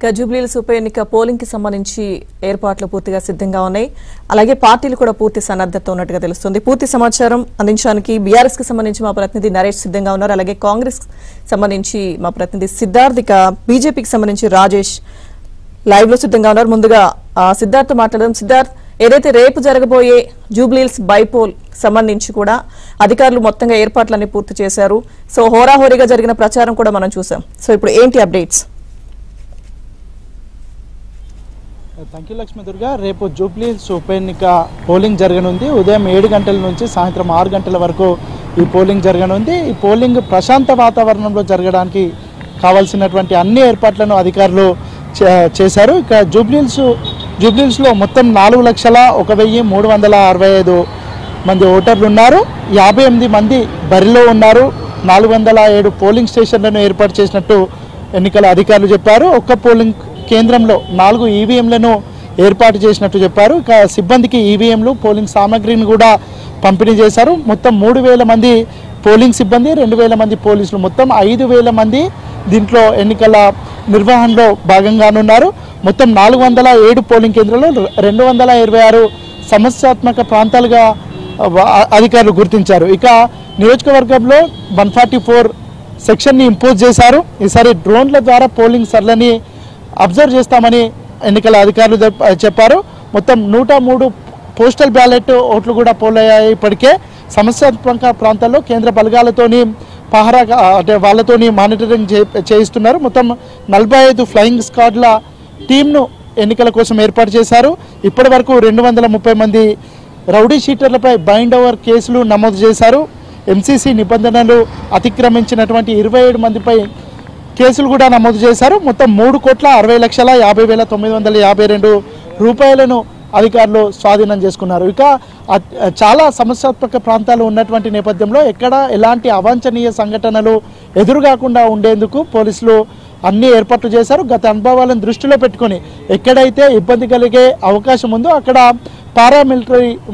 జూబ్లీహిల్స్ ఉప ఎన్నిక పోలింగ్ కి సంబంధించి ఏర్పాట్లు పూర్తిగా సిద్ధంగా ఉన్నాయి. అలాగే పార్టీలు కూడా పూర్తి సన్నద్ధతతో ఉన్నట్టుగా తెలుస్తుంది. పూర్తి సమాచారం అందించడానికి బీఆర్ఎస్ కి సంబంధించి మా ప్రతినిధి నరేష్ సిద్ధంగా ఉన్నారు. అలాగే కాంగ్రెస్ సంబంధించి మా ప్రతినిధి సిద్ధార్థిక, బీజేపీకి సంబంధించి రాజేష్ లైవ్ లో సిద్ధంగా ఉన్నారు. ముందుగా సిద్ధార్థ్ మాట్లాడడం. సిద్ధార్థ్, ఏదైతే రేపు జరగబోయే జూబ్లీహిల్స్ బైపోల్ సంబంధించి కూడా అధికారులు మొత్తంగా ఏర్పాట్లన్నీ పూర్తి చేశారు. సో హోరాహోరీగా జరిగిన ప్రచారం కూడా మనం చూసాం. సో ఇప్పుడు ఏంటి updates? Thank you Lakshmi Durga. రేపు జూబ్లీహిల్స్ ఉప ఎన్నిక పోలింగ్ జరగనుంది. ఉదయం 7 గంటల నుంచి సాయంత్రం 6 గంటల వరకు ఈ పోలింగ్ జరగనుంది. ఈ పోలింగ్ ప్రశాంత వాతావరణంలో జరగడానికి కావాల్సినటువంటి అన్ని ఏర్పాట్లను అధికారులు చేశారు. ఇక జూబ్లీహిల్స్లో మొత్తం 4,01,365 మంది ఓటర్లు ఉన్నారు. 58 మంది బరిలో ఉన్నారు. 407 పోలింగ్ స్టేషన్లను ఏర్పాటు చేసినట్టు ఎన్నికల అధికారులు చెప్పారు. ఒక్క పోలింగ్ కేంద్రంలో 4 ఈవీఎంలను ఏర్పాటు చేసినట్టు చెప్పారు. ఇక సిబ్బందికి ఈవీఎంలు, పోలింగ్ సామాగ్రిని కూడా పంపిణీ చేశారు. మొత్తం 3,000 మంది పోలింగ్ సిబ్బంది, 2,000 మంది పోలీసులు, మొత్తం 5,000 మంది దీంట్లో ఎన్నికల నిర్వహణలో భాగంగానున్నారు. మొత్తం 407 పోలింగ్ కేంద్రాలు 226 సమస్యాత్మక ప్రాంతాలుగా అధికారులు గుర్తించారు. ఇక నియోజకవర్గంలో 144 సెక్షన్ని ఇంపోజ్ చేశారు. ఈసారి డ్రోన్ల ద్వారా పోలింగ్ సర్లని అబ్జర్వ్ చేస్తామని ఎన్నికల అధికారులు చెప్పారు. మొత్తం 103 పోస్టల్ బ్యాలెట్ ఓట్లు కూడా పోలయ్యాయి. ఇప్పటికే సమస్యాత్మక ప్రాంతాల్లో కేంద్ర బలగాలతోని పహరా అంటే వాళ్ళతోని మానిటరింగ్ చేయిస్తున్నారు. మొత్తం 45 ఫ్లయింగ్ స్క్వాడ్ల టీంను ఎన్నికల కోసం ఏర్పాటు చేశారు. ఇప్పటి వరకు 230 మంది రౌడీ షీటర్లపై బైండ్ ఓవర్ కేసులు నమోదు చేశారు. ఎంసీసీ నిబంధనలు అతిక్రమించినటువంటి 27 మందిపై కేసులు కూడా నమోదు చేశారు. మొత్తం 3,60,50,952 రూపాయలను అధికారులు స్వాధీనం చేసుకున్నారు. ఇక చాలా సమస్యాత్మక ప్రాంతాలు ఉన్నటువంటి నేపథ్యంలో ఎక్కడ ఎలాంటి అవాంఛనీయ సంఘటనలు ఎదురుగాకుండా ఉండేందుకు పోలీసులు అన్ని ఏర్పాట్లు చేశారు. గత అనుభవాలను దృష్టిలో పెట్టుకొని ఎక్కడైతే ఇబ్బంది కలిగే అవకాశం ఉందో అక్కడ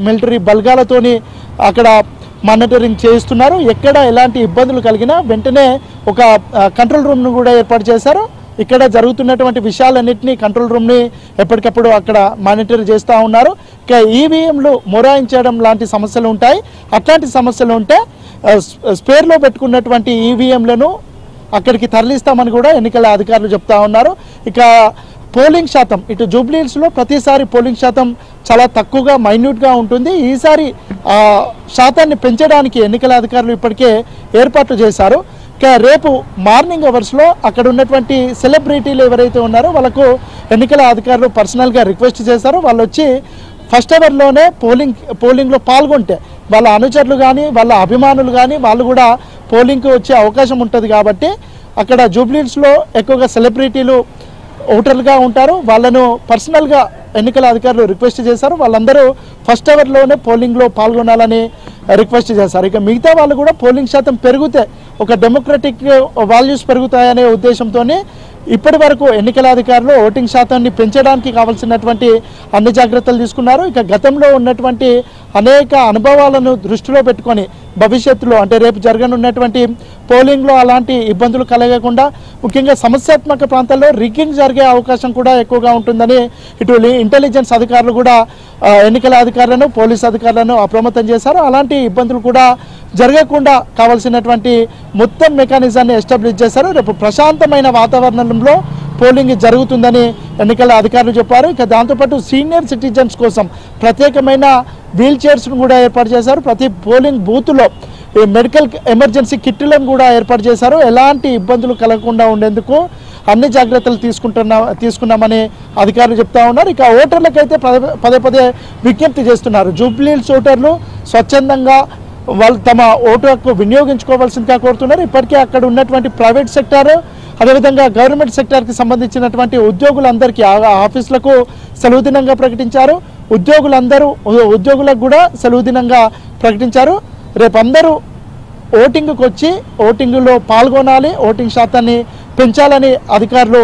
మిలిటరీ బలగాలతోని అక్కడ మానిటరింగ్ చేయిస్తున్నారు. ఎక్కడ ఎలాంటి ఇబ్బందులు కలిగినా వెంటనే ఒక కంట్రోల్ రూమ్ను కూడా ఏర్పాటు చేశారు. ఇక్కడ జరుగుతున్నటువంటి విషయాలన్నింటినీ కంట్రోల్ రూమ్ని ఎప్పటికప్పుడు అక్కడ మానిటర్ చేస్తూ ఉన్నారు. ఇక ఈవీఎంలు మొరాయించడం లాంటి సమస్యలు ఉంటాయి. అట్లాంటి సమస్యలు ఉంటే స్పేర్లో పెట్టుకున్నటువంటి ఈవీఎంలను అక్కడికి తరలిస్తామని కూడా ఎన్నికల అధికారులు చెప్తా ఉన్నారు. ఇక పోలింగ్ శాతం ఇటు జూబ్లీహిల్స్లో ప్రతిసారి పోలింగ్ శాతం చాలా తక్కువగా మైన్యూట్గా ఉంటుంది. ఈసారి శాతాన్ని పెంచడానికి ఎన్నికల అధికారులు ఇప్పటికే ఏర్పాట్లు చేశారు. ఇక రేపు మార్నింగ్ అవర్స్లో అక్కడ ఉన్నటువంటి సెలబ్రిటీలు ఎవరైతే ఉన్నారో వాళ్ళకు ఎన్నికల అధికారులు పర్సనల్గా రిక్వెస్ట్ చేశారు. వాళ్ళు వచ్చి ఫస్ట్ అవర్లోనే పోలింగ్లో పాల్గొంటే వాళ్ళ అనుచరులు కానీ వాళ్ళ అభిమానులు కానీ వాళ్ళు కూడా పోలింగ్కి వచ్చే అవకాశం ఉంటుంది. కాబట్టి అక్కడ జూబ్లీహిల్స్లో ఎక్కువగా సెలబ్రిటీలు ఓటర్లుగా ఉంటారు. వాళ్ళను పర్సనల్గా ఎన్నికల అధికారులు రిక్వెస్ట్ చేశారు. వాళ్ళందరూ ఫస్ట్ అవర్లోనే పోలింగ్లో పాల్గొనాలని రిక్వెస్ట్ చేశారు. ఇక మిగతా వాళ్ళు కూడా పోలింగ్ శాతం పెరిగితే ఒక డెమోక్రటిక్ వాల్యూస్ పెరుగుతాయనే ఉద్దేశంతోనే ఇప్పటి వరకు ఎన్నికల అధికారులు ఓటింగ్ శాతాన్ని పెంచడానికి కావాల్సినటువంటి అన్ని జాగ్రత్తలు తీసుకున్నారు. ఇక గతంలో ఉన్నటువంటి అనేక అనుభవాలను దృష్టిలో పెట్టుకొని భవిష్యత్తులో అంటే రేపు జరగనున్నటువంటి పోలింగ్లో అలాంటి ఇబ్బందులు కలగకుండా ముఖ్యంగా సమస్యాత్మక ప్రాంతాల్లో రిగ్గింగ్ జరిగే అవకాశం కూడా ఎక్కువగా ఉంటుందని ఇటు ఇంటెలిజెన్స్ అధికారులు కూడా ఎన్నికల అధికారులను పోలీస్ అధికారులను అప్రమత్తం చేశారు. అలాంటి ఇబ్బందులు కూడా జరగకుండా కావాల్సినటువంటి మొత్తం మెకానిజాన్ని ఎస్టాబ్లిష్ చేశారు. రేపు ప్రశాంతమైన వాతావరణంలో పోలింగ్ జరుగుతుందని ఎన్నికల అధికారులు చెప్పారు. ఇక దాంతోపాటు సీనియర్ సిటిజన్స్ కోసం ప్రత్యేకమైన వీల్ చైర్స్ను కూడా ఏర్పాటు చేశారు. ప్రతి పోలింగ్ బూత్లో మెడికల్ ఎమర్జెన్సీ కిట్లను కూడా ఏర్పాటు చేశారు. ఎలాంటి ఇబ్బందులు కలగకుండా ఉండేందుకు అన్ని జాగ్రత్తలు తీసుకున్నామని అధికారులు చెప్తా ఉన్నారు. ఇక ఓటర్లకైతే పదే విజ్ఞప్తి చేస్తున్నారు. జూబ్లీహిల్స్ ఓటర్లు స్వచ్ఛందంగా వాళ్ళు తమ ఓటు హక్కు వినియోగించుకోవాల్సిందిగా కోరుతున్నారు. ఇప్పటికే అక్కడ ఉన్నటువంటి ప్రైవేట్ సెక్టార్ అదేవిధంగా గవర్నమెంట్ సెక్టార్కి సంబంధించినటువంటి ఉద్యోగులందరికీ ఆఫీసులకు సెలవు దినంగా ప్రకటించారు. ఉద్యోగులకు కూడా సెలవు దినంగా ప్రకటించారు. రేపు అందరూ ఓటింగ్కి వచ్చి ఓటింగ్లో పాల్గొనాలి, ఓటింగ్ శాతాన్ని పెంచాలని అధికారులు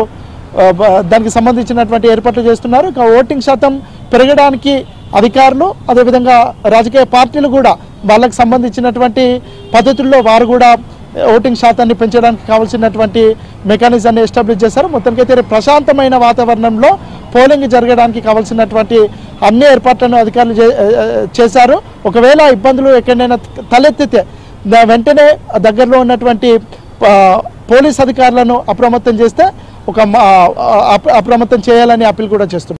దానికి సంబంధించినటువంటి ఏర్పాట్లు చేస్తున్నారు. ఇక ఓటింగ్ శాతం పెరగడానికి అధికారులు అదేవిధంగా రాజకీయ పార్టీలు కూడా వాళ్ళకి సంబంధించినటువంటి పద్ధతుల్లో వారు కూడా ఓటింగ్ శాతాన్ని పెంచడానికి కావాల్సినటువంటి మెకానిజాన్ని ఎస్టాబ్లిష్ చేశారు. మొత్తానికైతే ప్రశాంతమైన వాతావరణంలో పోలింగ్ జరగడానికి కావాల్సినటువంటి అన్ని ఏర్పాట్లను అధికారులు చేశారు. ఒకవేళ ఇబ్బందులు ఎక్కడైనా తలెత్తితే వెంటనే దగ్గరలో ఉన్నటువంటి పోలీస్ అధికారులను అప్రమత్తం చేస్తే అప్రమత్తం చేయాలని అప్పీల్ కూడా చేస్తున్నారు.